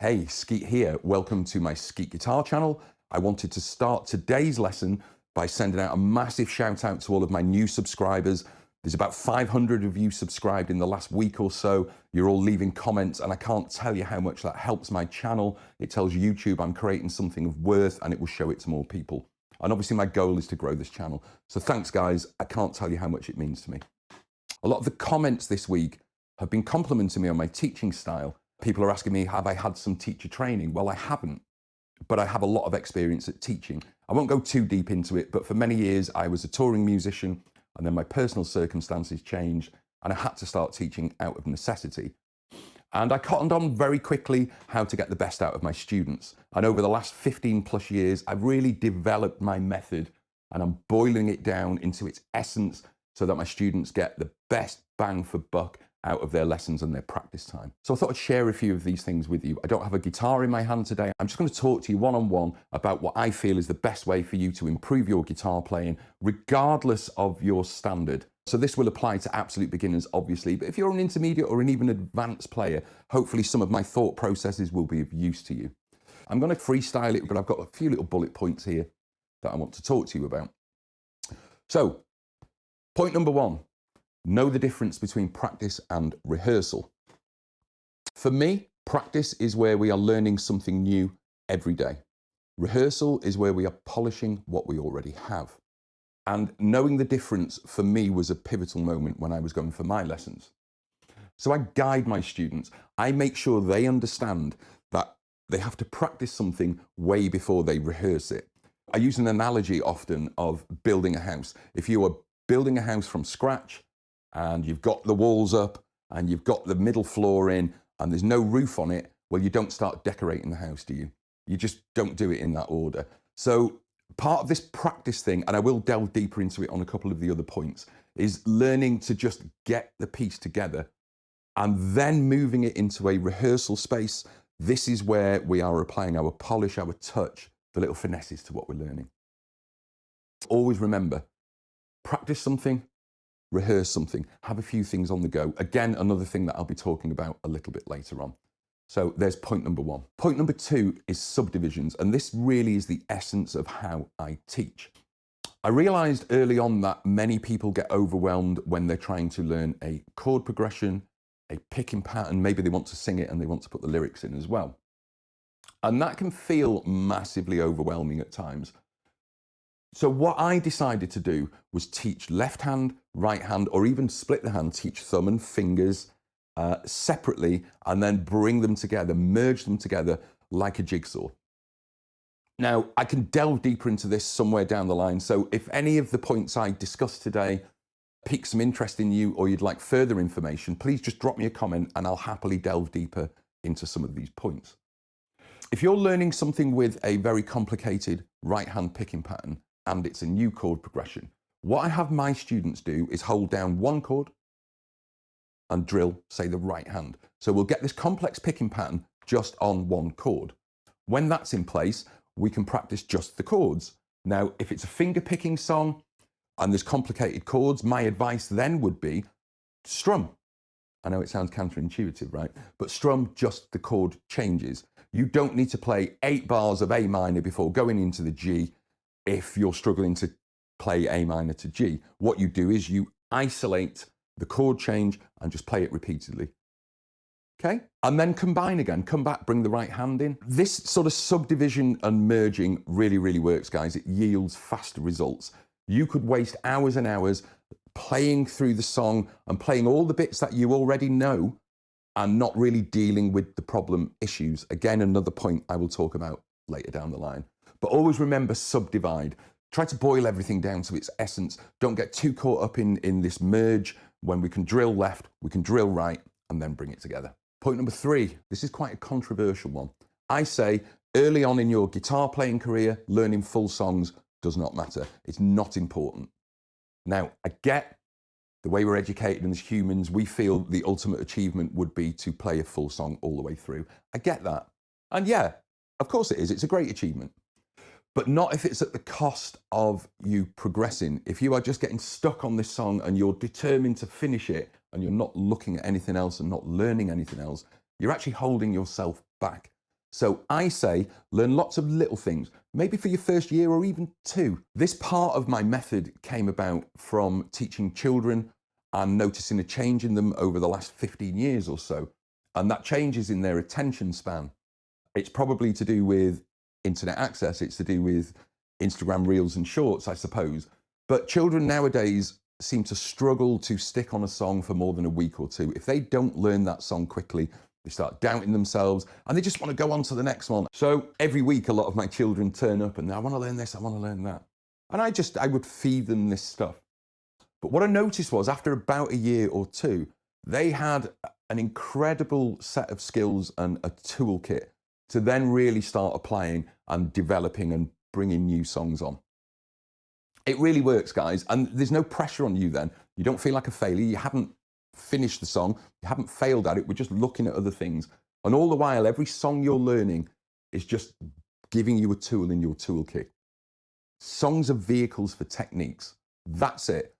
Hey, Skeet here. Welcome to my Skeet Guitar channel. I wanted to start today's lesson by sending out a massive shout out to all of my new subscribers. There's about 500 of you subscribed in the last week or so. You're all leaving comments and I can't tell you how much that helps my channel. It tells YouTube I'm creating something of worth and it will show it to more people. And obviously my goal is to grow this channel. So thanks guys, I can't tell you how much it means to me. A lot of the comments this week have been complimenting me on my teaching style. People are asking me, have I had some teacher training? Well, I haven't, but I have a lot of experience at teaching. I won't go too deep into it, but for many years I was a touring musician and then my personal circumstances changed and I had to start teaching out of necessity. And I cottoned on very quickly how to get the best out of my students. And over the last 15 plus years, I've really developed my method and I'm boiling it down into its essence so that my students get the best bang for buck out of their lessons and their practice time. So I thought I'd share a few of these things with you. I don't have a guitar in my hand today. I'm just going to talk to you one-on-one about what I feel is the best way for you to improve your guitar playing, regardless of your standard. So this will apply to absolute beginners, obviously, but if you're an intermediate or an even advanced player, hopefully some of my thought processes will be of use to you. I'm going to freestyle it, but I've got a few little bullet points here that I want to talk to you about. So, point number one. Know the difference between practice and rehearsal. For me, practice is where we are learning something new every day. Rehearsal is where we are polishing what we already have. And knowing the difference for me was a pivotal moment when I was going for my lessons. So I guide my students. I make sure they understand that they have to practice something way before they rehearse it. I use an analogy often of building a house. If you are building a house from scratch, and you've got the walls up and you've got the middle floor in and there's no roof on it, well, you don't start decorating the house, do you? You just don't do it in that order. So part of this practice thing, and I will delve deeper into it on a couple of the other points, is learning to just get the piece together and then moving it into a rehearsal space. This is where we are applying our polish, our touch, the little finesses to what we're learning. Always remember, practice something, rehearse something, have a few things on the go. Again, another thing that I'll be talking about a little bit later on. So there's point number one. Point number two is subdivisions, and this really is the essence of how I teach. I realized early on that many people get overwhelmed when they're trying to learn a chord progression, a picking pattern, maybe they want to sing it and they want to put the lyrics in as well. And that can feel massively overwhelming at times. So what I decided to do was teach left hand, right hand, or even split the hand, teach thumb and fingers separately, and then bring them together, merge them together like a jigsaw. Now, I can delve deeper into this somewhere down the line. So if any of the points I discussed today pique some interest in you or you'd like further information, please just drop me a comment and I'll happily delve deeper into some of these points. If you're learning something with a very complicated right hand picking pattern, and it's a new chord progression, what I have my students do is hold down one chord and drill, say, the right hand. So we'll get this complex picking pattern just on one chord. When that's in place, we can practice just the chords. Now, if it's a finger picking song and there's complicated chords, my advice then would be strum. I know it sounds counterintuitive, right? But strum just the chord changes. You don't need to play 8 bars of A minor before going into the G. If you're struggling to play A minor to G, what you do is you isolate the chord change and just play it repeatedly. Okay? And then combine again, come back, bring the right hand in. This sort of subdivision and merging really, really works, guys. It yields faster results. You could waste hours and hours playing through the song and playing all the bits that you already know and not really dealing with the problem issues. Again, another point I will talk about later down the line. But always remember, subdivide. Try to boil everything down to its essence. Don't get too caught up in this merge. When we can drill left, we can drill right, and then bring it together. Point number three, this is quite a controversial one. I say early on in your guitar playing career, learning full songs does not matter. It's not important. Now, I get the way we're educated as humans, we feel the ultimate achievement would be to play a full song all the way through. I get that. And yeah, of course it is. It's a great achievement. But not if it's at the cost of you progressing. If you are just getting stuck on this song and you're determined to finish it and you're not looking at anything else and not learning anything else, you're actually holding yourself back. So I say, learn lots of little things, maybe for your first year or even 2. This part of my method came about from teaching children and noticing a change in them over the last 15 years or so. And that change is in their attention span. It's probably to do with internet access. It's to do with Instagram Reels and Shorts, I suppose. But children nowadays seem to struggle to stick on a song for more than a week or 2. If they don't learn that song quickly, they start doubting themselves and they just want to go on to the next one. So every week, a lot of my children turn up and I want to learn this, I want to learn that. And I would feed them this stuff. But what I noticed was after about a year or 2, they had an incredible set of skills and a toolkit to then really start applying and developing and bringing new songs on. It really works, guys. And there's no pressure on you then. You don't feel like a failure. You haven't finished the song. You haven't failed at it. We're just looking at other things. And all the while, every song you're learning is just giving you a tool in your toolkit. Songs are vehicles for techniques. That's it.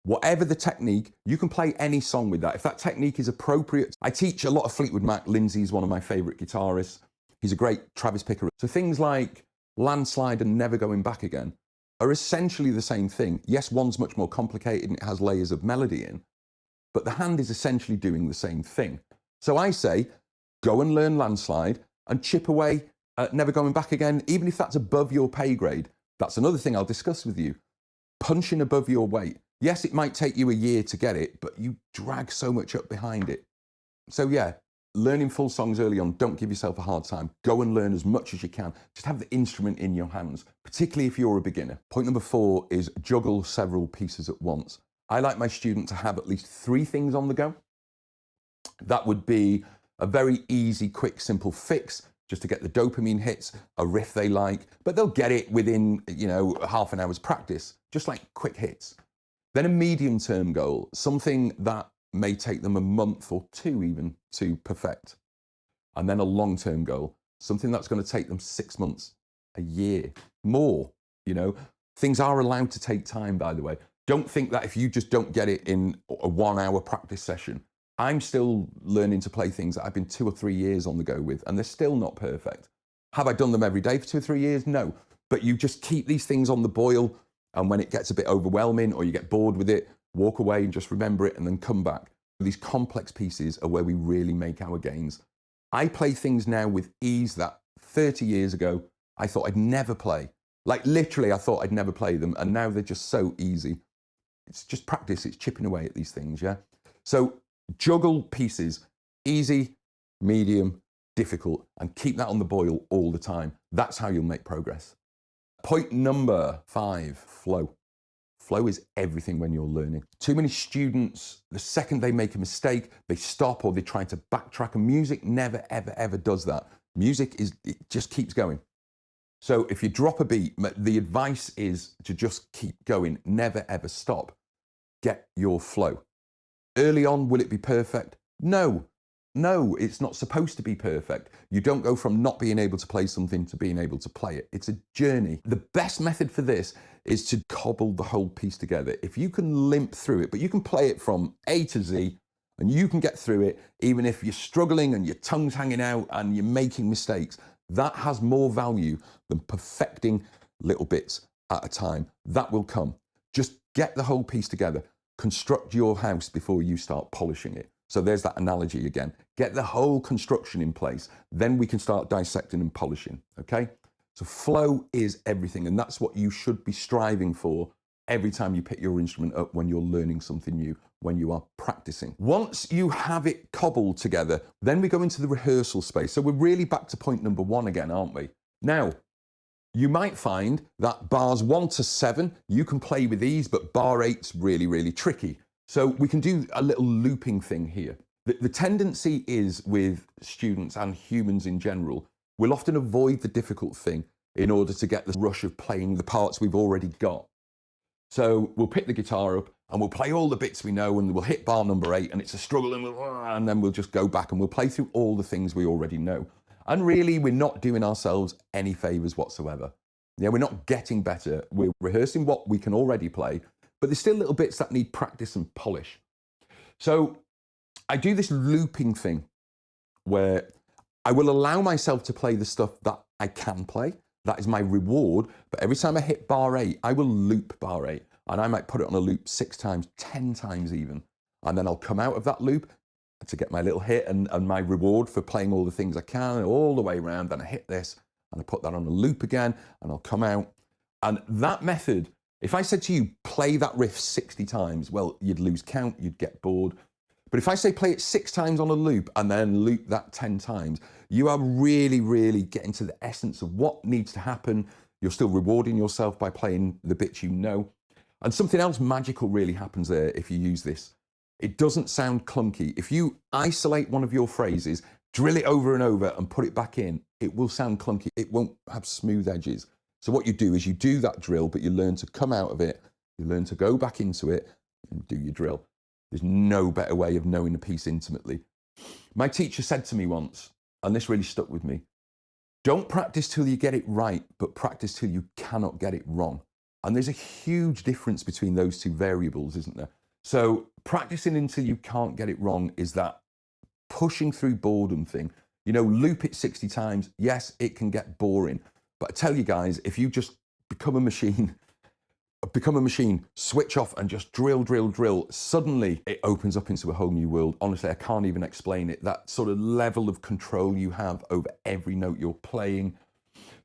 Whatever the technique, you can play any song with that. If that technique is appropriate. I teach a lot of Fleetwood Mac. Lindsay's one of my favorite guitarists. He's a great Travis picker. So things like Landslide and Never Going Back Again are essentially the same thing. Yes, one's much more complicated and it has layers of melody in, but the hand is essentially doing the same thing. So I say, go and learn Landslide and chip away at Never Going Back Again, even if that's above your pay grade. That's another thing I'll discuss with you. Punching above your weight. Yes, it might take you a year to get it, but you drag so much up behind it. So yeah, learning full songs early on, don't give yourself a hard time. Go and learn as much as you can. Just have the instrument in your hands, particularly if you're a beginner. Point number 4 is juggle several pieces at once. I like my student to have at least 3 things on the go. That would be a very easy, quick, simple fix, just to get the dopamine hits, a riff they like, but they'll get it within, half an hour's practice, just like quick hits. Then a medium-term goal, something that may take them a month or 2 even to perfect. And then a long-term goal, something that's going to take them 6 months, a year, more, Things are allowed to take time, by the way. Don't think that if you just don't get it in a 1-hour practice session. I'm still learning to play things that I've been 2 or 3 years on the go with, and they're still not perfect. Have I done them every day for 2 or 3 years? No. But you just keep these things on the boil, and when it gets a bit overwhelming or you get bored with it, walk away and just remember it and then come back. These complex pieces are where we really make our gains. I play things now with ease that 30 years ago, I thought I'd never play. Like literally, I thought I'd never play them, and now they're just so easy. It's just practice, it's chipping away at these things, yeah? So juggle pieces, easy, medium, difficult, and keep that on the boil all the time. That's how you'll make progress. Point number 5, flow. Flow is everything when you're learning. Too many students, the second they make a mistake, they stop or they try to backtrack, and music never, ever, ever does that. Music it just keeps going. So if you drop a beat, the advice is to just keep going, never, ever stop. Get your flow. Early on, will it be perfect? No. No, it's not supposed to be perfect. You don't go from not being able to play something to being able to play it. It's a journey. The best method for this is to cobble the whole piece together. If you can limp through it, but you can play it from A to Z, and you can get through it, even if you're struggling and your tongue's hanging out and you're making mistakes, that has more value than perfecting little bits at a time. That will come. Just get the whole piece together. Construct your house before you start polishing it. So there's that analogy again. Get the whole construction in place. Then we can start dissecting and polishing, okay? So flow is everything, and that's what you should be striving for every time you pick your instrument up when you're learning something new, when you are practicing. Once you have it cobbled together, then we go into the rehearsal space. So we're really back to point number 1 again, aren't we? Now, you might find that bars 1 to 7, you can play with ease, but bar 8's really, really tricky. So we can do a little looping thing here. The tendency is with students and humans in general, we'll often avoid the difficult thing in order to get the rush of playing the parts we've already got. So we'll pick the guitar up and we'll play all the bits we know, and we'll hit bar number 8 and it's a struggle, and then we'll just go back and we'll play through all the things we already know. And really, we're not doing ourselves any favors whatsoever. Yeah, we're not getting better. We're rehearsing what we can already play, but there's still little bits that need practice and polish. So I do this looping thing where I will allow myself to play the stuff that I can play. That is my reward. But every time I hit bar 8, I will loop bar 8. And I might put it on a loop 6 times, 10 times even. And then I'll come out of that loop to get my little hit and my reward for playing all the things I can all the way around. Then I hit this and I put that on a loop again and I'll come out. And that method, if I said to you, play that riff 60 times, well, you'd lose count, you'd get bored. But if I say play it 6 times on a loop and then loop that 10 times, you are really, really getting to the essence of what needs to happen. You're still rewarding yourself by playing the bits you know. And something else magical really happens there if you use this. It doesn't sound clunky. If you isolate one of your phrases, drill it over and over and put it back in, it will sound clunky. It won't have smooth edges. So what you do is you do that drill, but you learn to come out of it, you learn to go back into it and do your drill. There's no better way of knowing a piece intimately. My teacher said to me once, and this really stuck with me, don't practice till you get it right, but practice till you cannot get it wrong. And there's a huge difference between those two variables, isn't there? So practicing until you can't get it wrong is that pushing through boredom thing. You know, loop it 60 times. Yes, it can get boring. But I tell you guys, if you just become a machine, switch off and just drill, drill, drill, suddenly it opens up into a whole new world. Honestly, I can't even explain it. That sort of level of control you have over every note you're playing,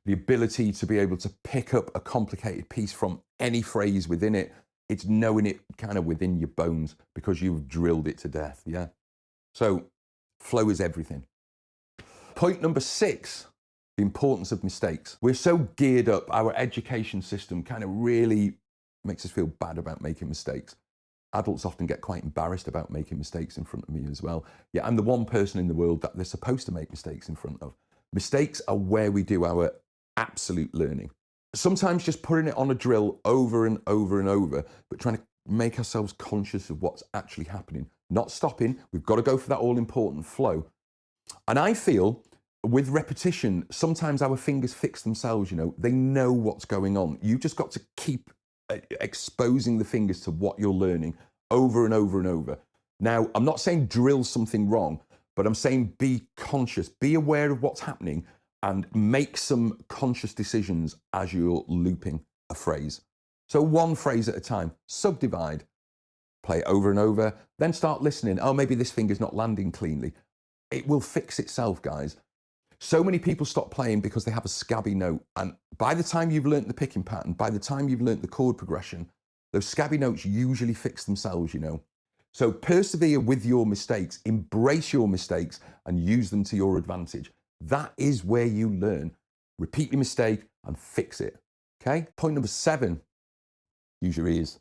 the ability to be able to pick up a complicated piece from any phrase within it, it's knowing it kind of within your bones because you've drilled it to death, yeah? So flow is everything. Point number 6, the importance of mistakes. We're so geared up, our education system kind of really makes us feel bad about making mistakes. Adults often get quite embarrassed about making mistakes in front of me as well. Yeah, I'm the one person in the world that they're supposed to make mistakes in front of. Mistakes are where we do our absolute learning. Sometimes just putting it on a drill over and over and over, but trying to make ourselves conscious of what's actually happening. Not stopping, we've got to go for that all-important flow. And I feel with repetition, sometimes our fingers fix themselves, you know, they know what's going on. You've just got to keep exposing the fingers to what you're learning over and over and over. Now, I'm not saying drill something wrong, but I'm saying be conscious, be aware of what's happening and make some conscious decisions as you're looping a phrase. So one phrase at a time, subdivide, play it over and over, then start listening. Oh, maybe this finger's not landing cleanly. It will fix itself, guys. So many people stop playing because they have a scabby note. And by the time you've learnt the picking pattern, by the time you've learnt the chord progression, those scabby notes usually fix themselves, you know. So persevere with your mistakes, embrace your mistakes and use them to your advantage. That is where you learn. Repeat your mistake and fix it, okay? Point number 7, use your ears.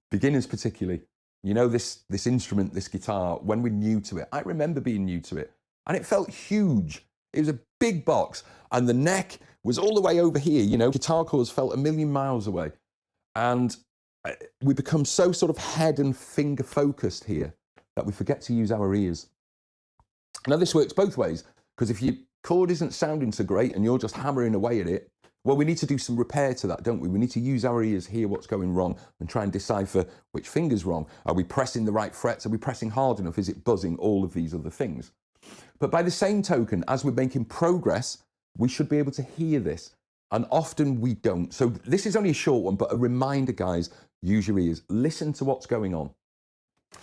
Beginners particularly. You know, this instrument, this guitar, when we're new to it, I remember being new to it, and it felt huge. It was a big box, and the neck was all the way over here, you know, guitar chords felt a million miles away. And we become so sort of head and finger focused here that we forget to use our ears. Now this works both ways, because if your chord isn't sounding so great and you're just hammering away at it, well, we need to do some repair to that, don't we? We need to use our ears, hear what's going wrong and try and decipher which finger's wrong. Are we pressing the right frets? Are we pressing hard enough? Is it buzzing? All of these other things. But by the same token, as we're making progress, we should be able to hear this. And often we don't. So this is only a short one, but a reminder, guys, use your ears. Listen to what's going on.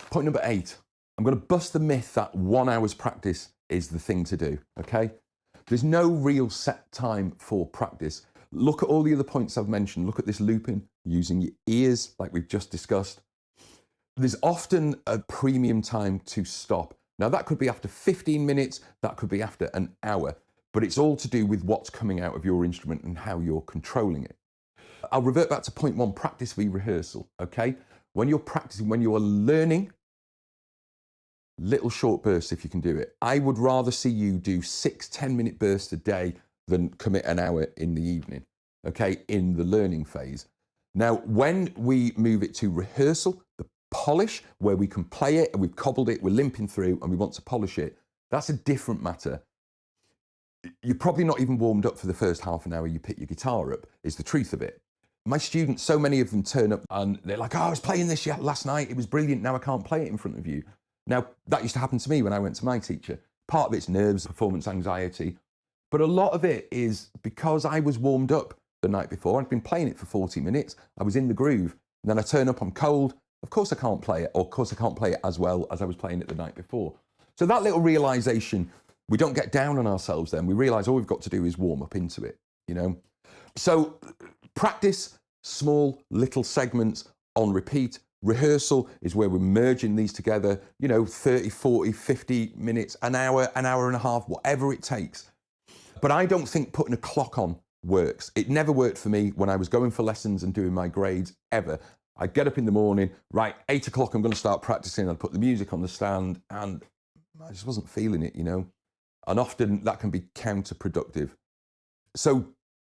Point number 8. I'm going to bust the myth that 1 hour's practice is the thing to do, okay? There's no real set time for practice. Look at all the other points I've mentioned. Look at this looping, using your ears, like we've just discussed. There's often a premium time to stop. Now, that could be after 15 minutes, that could be after an hour, but it's all to do with what's coming out of your instrument and how you're controlling it. I'll revert back to point 1, practice v rehearsal, okay? When you're practicing, when you are learning, little short bursts if you can do it. I would rather see you do 6 10-minute bursts a day than commit an hour in the evening, okay, in the learning phase. Now, when we move it to rehearsal, the polish, where we can play it and we've cobbled it, we're limping through and we want to polish it, that's a different matter. You're probably not even warmed up for the first half an hour you pick your guitar up, is the truth of it. My students, so many of them turn up and they're like, oh, I was playing this last night, it was brilliant, now I can't play it in front of you. Now, that used to happen to me when I went to my teacher. Part of it's nerves, performance anxiety, but a lot of it is because I was warmed up the night before. I'd been playing it for 40 minutes. I was in the groove. And then I turn up, I'm cold. Of course I can't play it, or of course I can't play it as well as I was playing it the night before. So that little realization, we don't get down on ourselves then. We realize all we've got to do is warm up into it, you know? So practice small little segments on repeat. Rehearsal is where we're merging these together, 30, 40, 50 minutes, an hour and a half, whatever it takes. But I don't think putting a clock on works. It never worked for me when I was going for lessons and doing my grades, ever. I'd get up in the morning, right, 8 o'clock, I'm going to start practicing. I'd put the music on the stand, and I just wasn't feeling it, And often that can be counterproductive. So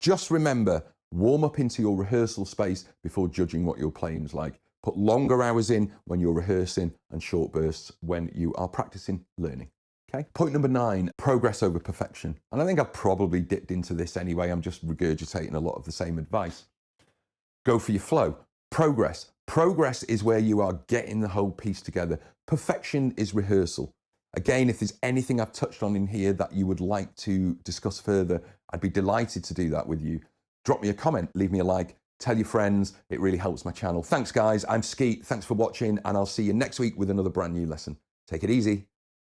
just remember, warm up into your rehearsal space before judging what your playing is like. Put longer hours in when you're rehearsing and short bursts when you are practicing learning. Okay. Point number 9, progress over perfection. And I think I've probably dipped into this anyway. I'm just regurgitating a lot of the same advice. Go for your flow. Progress. Progress is where you are getting the whole piece together. Perfection is rehearsal. Again, if there's anything I've touched on in here that you would like to discuss further, I'd be delighted to do that with you. Drop me a comment, leave me a like, tell your friends. It really helps my channel. Thanks, guys. I'm Skeet. Thanks for watching, and I'll see you next week with another brand new lesson. Take it easy.